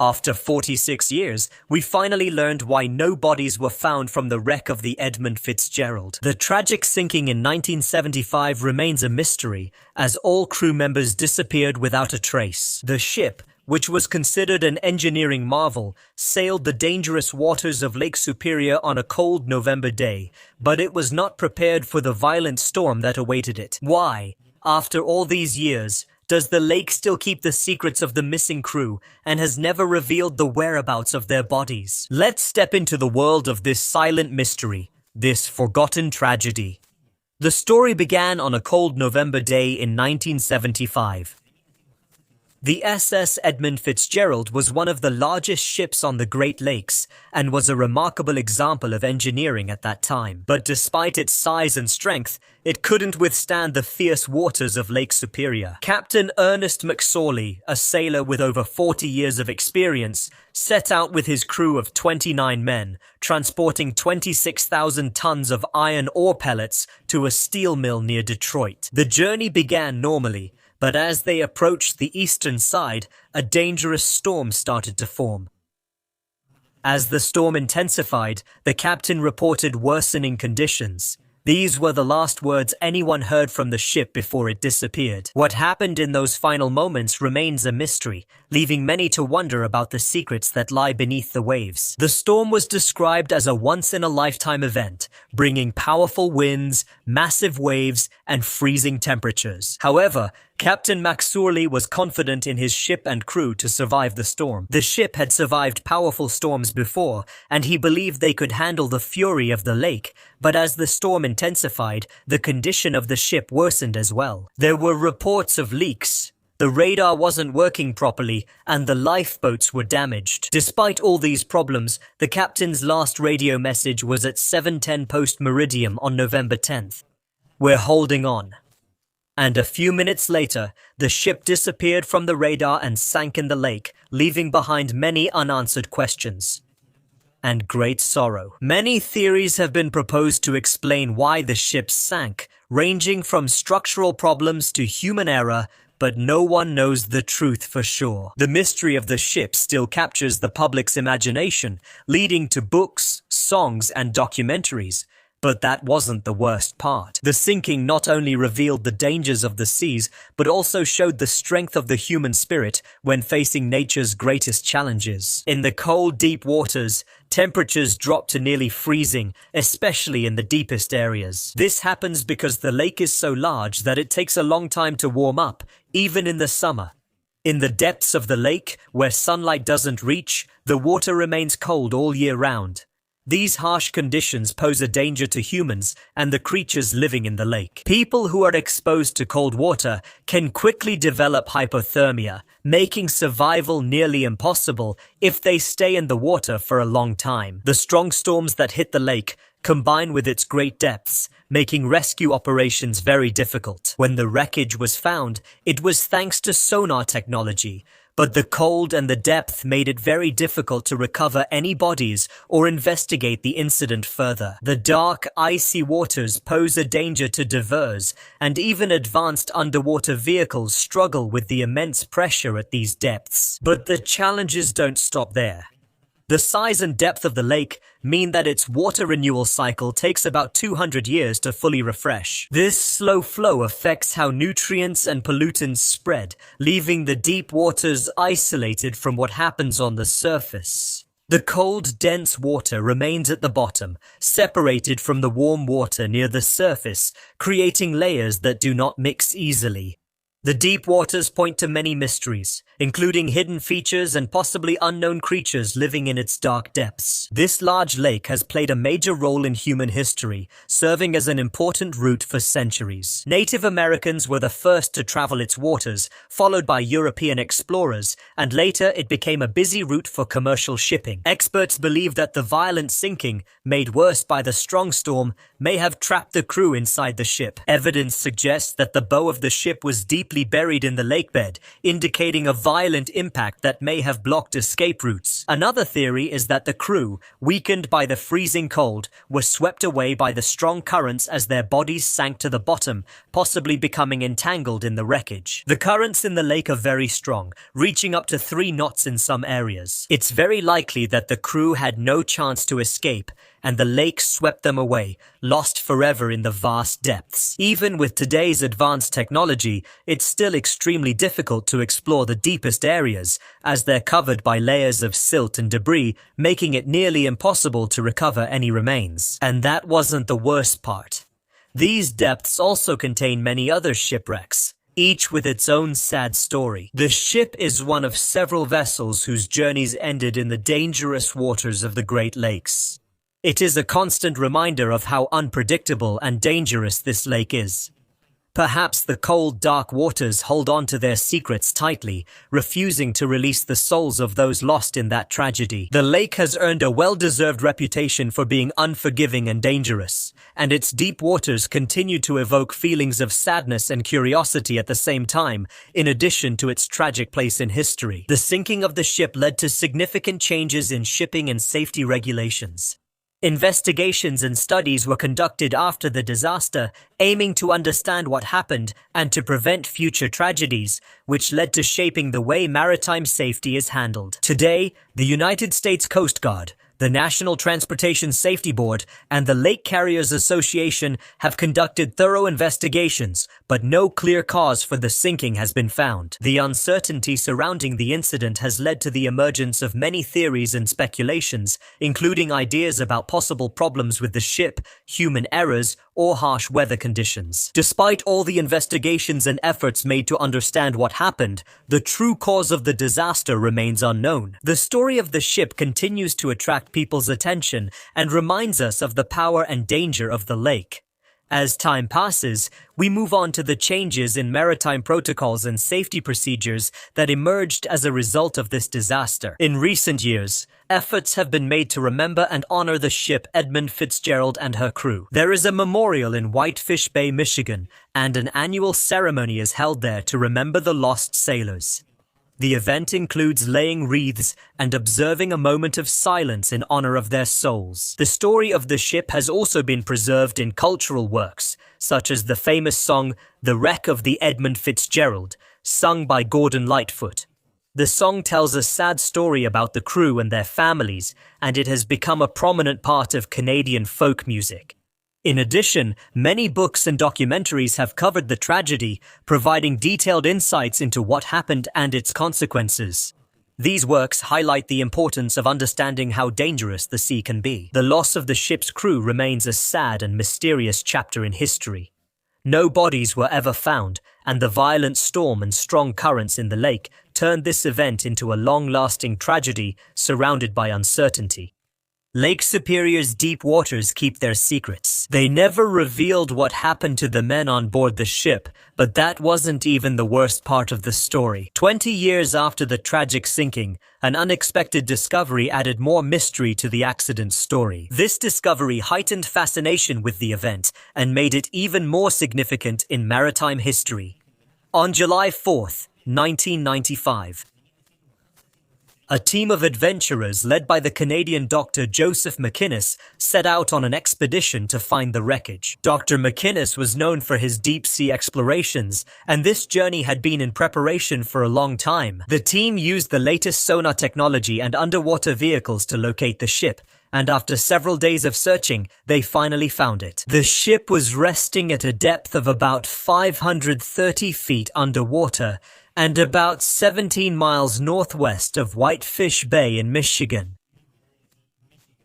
After 46 years, we finally learned why no bodies were found from the wreck of the Edmund Fitzgerald. The tragic sinking in 1975 remains a mystery, as all crew members disappeared without a trace. The ship, which was considered an engineering marvel, sailed the dangerous waters of Lake Superior on a cold November day, but it was not prepared for the violent storm that awaited it. Why, after all these years, does the lake still keep the secrets of the missing crew and has never revealed the whereabouts of their bodies? Let's step into the world of this silent mystery, this forgotten tragedy. The story began on a cold November day in 1975. The SS Edmund Fitzgerald was one of the largest ships on the Great Lakes and was a remarkable example of engineering at that time. But despite its size and strength, it couldn't withstand the fierce waters of Lake Superior. Captain Ernest McSorley, a sailor with over 40 years of experience, set out with his crew of 29 men, transporting 26,000 tons of iron ore pellets to a steel mill near Detroit. The journey began normally, but as they approached the eastern side, a dangerous storm started to form. As the storm intensified, the captain reported worsening conditions. These were the last words anyone heard from the ship before it disappeared. What happened in those final moments remains a mystery, leaving many to wonder about the secrets that lie beneath the waves. The storm was described as a once-in-a-lifetime event, bringing powerful winds, massive waves, and freezing temperatures. However, Captain McSorley was confident in his ship and crew to survive the storm. The ship had survived powerful storms before, and he believed they could handle the fury of the lake, but as the storm intensified, the condition of the ship worsened as well. There were reports of leaks. The radar wasn't working properly, and the lifeboats were damaged. Despite all these problems, the captain's last radio message was at 7:10 post-meridium on November 10th. "We're holding on." And a few minutes later, the ship disappeared from the radar and sank in the lake, leaving behind many unanswered questions and great sorrow. Many theories have been proposed to explain why the ship sank, ranging from structural problems to human error, but no one knows the truth for sure. The mystery of the ship still captures the public's imagination, leading to books, songs, and documentaries. But that wasn't the worst part. The sinking not only revealed the dangers of the seas, but also showed the strength of the human spirit when facing nature's greatest challenges. In the cold, deep waters, temperatures drop to nearly freezing, especially in the deepest areas. This happens because the lake is so large that it takes a long time to warm up, even in the summer. In the depths of the lake, where sunlight doesn't reach, the water remains cold all year round. These harsh conditions pose a danger to humans and the creatures living in the lake. People who are exposed to cold water can quickly develop hypothermia, making survival nearly impossible if they stay in the water for a long time. The strong storms that hit the lake combine with its great depths, making rescue operations very difficult. When the wreckage was found, it was thanks to sonar technology, but the cold and the depth made it very difficult to recover any bodies or investigate the incident further. The dark, icy waters pose a danger to divers, and even advanced underwater vehicles struggle with the immense pressure at these depths. But the challenges don't stop there. The size and depth of the lake mean that its water renewal cycle takes about 200 years to fully refresh. This slow flow affects how nutrients and pollutants spread, leaving the deep waters isolated from what happens on the surface. The cold, dense water remains at the bottom, separated from the warm water near the surface, creating layers that do not mix easily. The deep waters point to many mysteries, including hidden features and possibly unknown creatures living in its dark depths. This large lake has played a major role in human history, serving as an important route for centuries. Native Americans were the first to travel its waters, followed by European explorers, and later it became a busy route for commercial shipping. Experts believe that the violent sinking, made worse by the strong storm, may have trapped the crew inside the ship. Evidence suggests that the bow of the ship was deep deeply buried in the lakebed, indicating a violent impact that may have blocked escape routes. Another theory is that the crew, weakened by the freezing cold, were swept away by the strong currents as their bodies sank to the bottom, possibly becoming entangled in the wreckage. The currents in the lake are very strong, reaching up to 3 knots in some areas. It's very likely that the crew had no chance to escape, and the lake swept them away, lost forever in the vast depths. Even with today's advanced technology, it's still extremely difficult to explore the deepest areas, as they're covered by layers of silt and debris, making it nearly impossible to recover any remains. And that wasn't the worst part. These depths also contain many other shipwrecks, each with its own sad story. The ship is one of several vessels whose journeys ended in the dangerous waters of the Great Lakes. It is a constant reminder of how unpredictable and dangerous this lake is. Perhaps the cold, dark waters hold on to their secrets tightly, refusing to release the souls of those lost in that tragedy. The lake has earned a well-deserved reputation for being unforgiving and dangerous, and its deep waters continue to evoke feelings of sadness and curiosity at the same time, in addition to its tragic place in history. The sinking of the ship led to significant changes in shipping and safety regulations. Investigations and studies were conducted after the disaster, aiming to understand what happened and to prevent future tragedies, which led to shaping the way maritime safety is handled. Today, the United States Coast Guard, the National Transportation Safety Board, and the Lake Carriers Association have conducted thorough investigations, but no clear cause for the sinking has been found. The uncertainty surrounding the incident has led to the emergence of many theories and speculations, including ideas about possible problems with the ship, human errors, or harsh weather conditions. Despite all the investigations and efforts made to understand what happened, the true cause of the disaster remains unknown. The story of the ship continues to attract people's attention and reminds us of the power and danger of the lake. As time passes, we move on to the changes in maritime protocols and safety procedures that emerged as a result of this disaster. In recent years, efforts have been made to remember and honor the ship Edmund Fitzgerald and her crew. There is a memorial in Whitefish Bay, Michigan, and an annual ceremony is held there to remember the lost sailors. The event includes laying wreaths and observing a moment of silence in honor of their souls. The story of the ship has also been preserved in cultural works, such as the famous song "The Wreck of the Edmund Fitzgerald," sung by Gordon Lightfoot. The song tells a sad story about the crew and their families, and it has become a prominent part of Canadian folk music. In addition, many books and documentaries have covered the tragedy, providing detailed insights into what happened and its consequences. These works highlight the importance of understanding how dangerous the sea can be. The loss of the ship's crew remains a sad and mysterious chapter in history. No bodies were ever found, and the violent storm and strong currents in the lake turned this event into a long-lasting tragedy surrounded by uncertainty. Lake Superior's deep waters keep their secrets. They never revealed what happened to the men on board the ship, but that wasn't even the worst part of the story. 20 years after the tragic sinking, an unexpected discovery added more mystery to the accident's story. This discovery heightened fascination with the event and made it even more significant in maritime history. On July 4th, 1995, a team of adventurers led by the Canadian Dr. Joseph McInnes set out on an expedition to find the wreckage. Dr. McInnes was known for his deep-sea explorations, and this journey had been in preparation for a long time. The team used the latest sonar technology and underwater vehicles to locate the ship, and after several days of searching, they finally found it. The ship was resting at a depth of about 530 feet underwater, and about 17 miles northwest of Whitefish Bay in Michigan.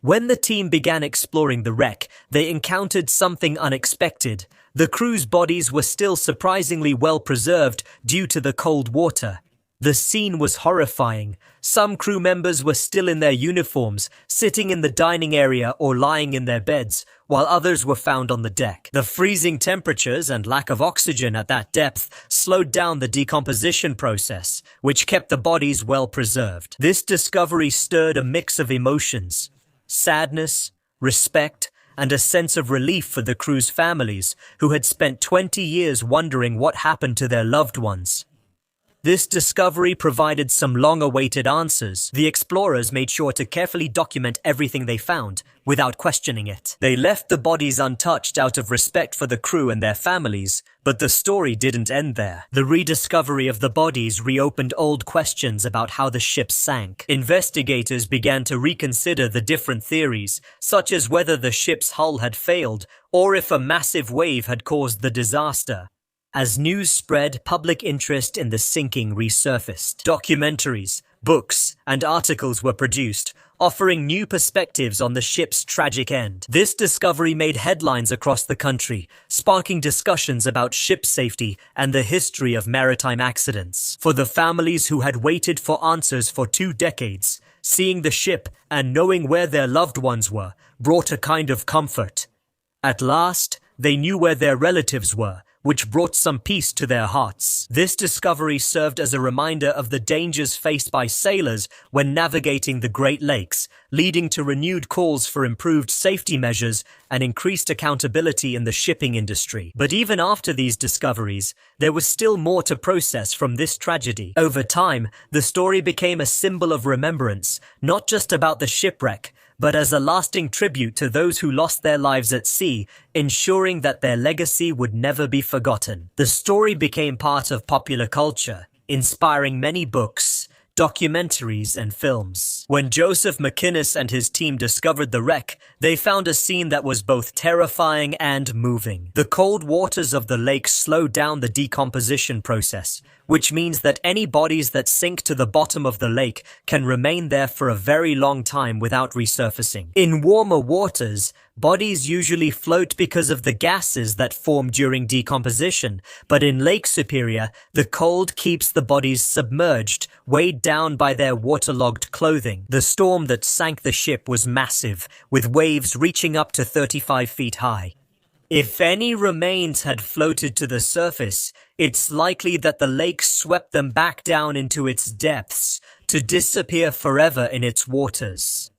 When the team began exploring the wreck, they encountered something unexpected. The crew's bodies were still surprisingly well preserved due to the cold water. The scene was horrifying. Some crew members were still in their uniforms, sitting in the dining area or lying in their beds, while others were found on the deck. The freezing temperatures and lack of oxygen at that depth slowed down the decomposition process, which kept the bodies well preserved. This discovery stirred a mix of emotions: sadness, respect, and a sense of relief for the crew's families, who had spent 20 years wondering what happened to their loved ones. This discovery provided some long-awaited answers. The explorers made sure to carefully document everything they found, without questioning it. They left the bodies untouched out of respect for the crew and their families, but the story didn't end there. The rediscovery of the bodies reopened old questions about how the ship sank. Investigators began to reconsider the different theories, such as whether the ship's hull had failed, or if a massive wave had caused the disaster. As news spread, public interest in the sinking resurfaced. Documentaries, books, and articles were produced, offering new perspectives on the ship's tragic end. This discovery made headlines across the country, sparking discussions about ship safety and the history of maritime accidents. For the families who had waited for answers for 2 decades, seeing the ship and knowing where their loved ones were brought a kind of comfort. At last, they knew where their relatives were, which brought some peace to their hearts. This discovery served as a reminder of the dangers faced by sailors when navigating the Great Lakes, leading to renewed calls for improved safety measures and increased accountability in the shipping industry. But even after these discoveries, there was still more to process from this tragedy. Over time, the story became a symbol of remembrance, not just about the shipwreck, but as a lasting tribute to those who lost their lives at sea, ensuring that their legacy would never be forgotten. The story became part of popular culture, inspiring many books, documentaries, and films. When Joseph McInnes and his team discovered the wreck, they found a scene that was both terrifying and moving. The cold waters of the lake slowed down the decomposition process, which means that any bodies that sink to the bottom of the lake can remain there for a very long time without resurfacing. In warmer waters, bodies usually float because of the gases that form during decomposition, but in Lake Superior, the cold keeps the bodies submerged, weighed down by their waterlogged clothing. The storm that sank the ship was massive, with waves reaching up to 35 feet high. If any remains had floated to the surface, it's likely that the lake swept them back down into its depths, to disappear forever in its waters.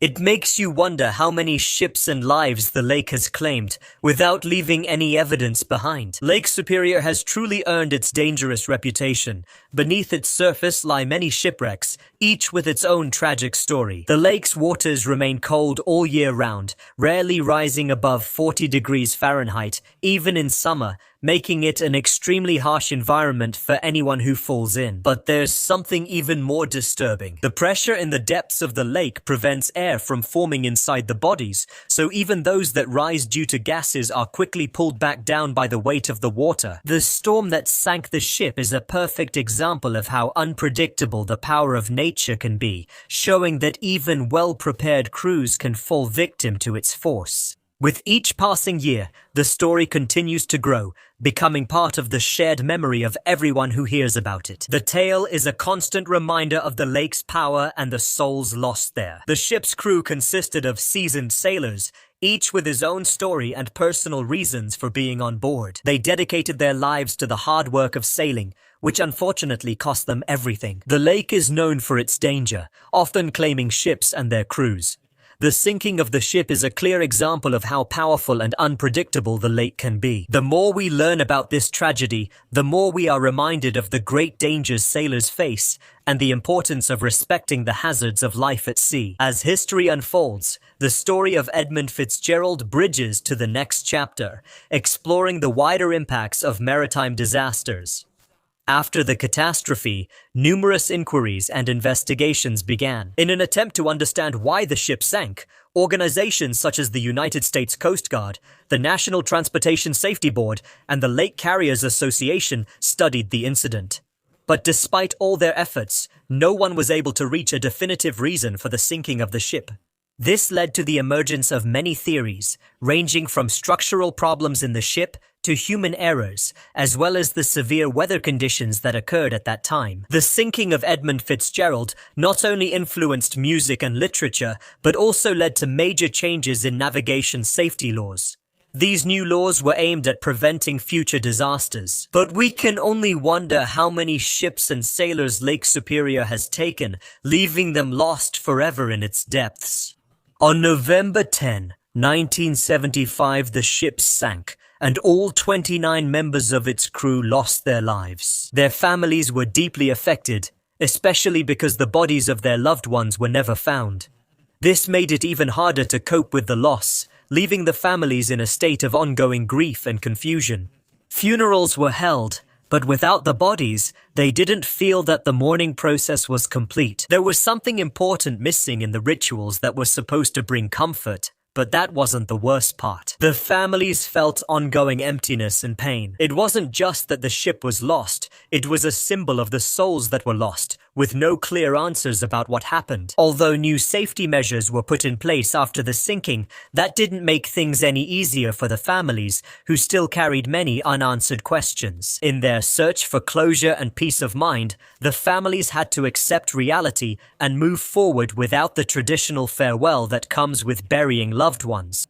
It makes you wonder how many ships and lives the lake has claimed, without leaving any evidence behind. Lake Superior has truly earned its dangerous reputation. Beneath its surface lie many shipwrecks, each with its own tragic story. The lake's waters remain cold all year round, rarely rising above 40 degrees Fahrenheit, even in summer, making it an extremely harsh environment for anyone who falls in. But there's something even more disturbing. The pressure in the depths of the lake prevents air from forming inside the bodies, so even those that rise due to gases are quickly pulled back down by the weight of the water. The storm that sank the ship is a perfect example of how unpredictable the power of nature can be, showing that even well-prepared crews can fall victim to its force. With each passing year, the story continues to grow, becoming part of the shared memory of everyone who hears about it. The tale is a constant reminder of the lake's power and the souls lost there. The ship's crew consisted of seasoned sailors, each with his own story and personal reasons for being on board. They dedicated their lives to the hard work of sailing, which unfortunately cost them everything. The lake is known for its danger, often claiming ships and their crews. The sinking of the ship is a clear example of how powerful and unpredictable the lake can be. The more we learn about this tragedy, the more we are reminded of the great dangers sailors face and the importance of respecting the hazards of life at sea. As history unfolds, the story of Edmund Fitzgerald bridges to the next chapter, exploring the wider impacts of maritime disasters. After the catastrophe, numerous inquiries and investigations began. In an attempt to understand why the ship sank, organizations such as the United States Coast Guard, the National Transportation Safety Board, and the Lake Carriers Association studied the incident. But despite all their efforts, no one was able to reach a definitive reason for the sinking of the ship. This led to the emergence of many theories, ranging from structural problems in the ship to human errors, as well as the severe weather conditions that occurred at that time. The sinking of Edmund Fitzgerald not only influenced music and literature, but also led to major changes in navigation safety laws. These new laws were aimed at preventing future disasters. But we can only wonder how many ships and sailors Lake Superior has taken, leaving them lost forever in its depths. On November 10, 1975, the ship sank, and all 29 members of its crew lost their lives. Their families were deeply affected, especially because the bodies of their loved ones were never found. This made it even harder to cope with the loss, leaving the families in a state of ongoing grief and confusion. Funerals were held, but without the bodies, they didn't feel that the mourning process was complete. There was something important missing in the rituals that were supposed to bring comfort. But that wasn't the worst part. The families felt ongoing emptiness and pain. It wasn't just that the ship was lost, it was a symbol of the souls that were lost, with no clear answers about what happened. Although new safety measures were put in place after the sinking, that didn't make things any easier for the families, who still carried many unanswered questions. In their search for closure and peace of mind, the families had to accept reality and move forward without the traditional farewell that comes with burying loved ones.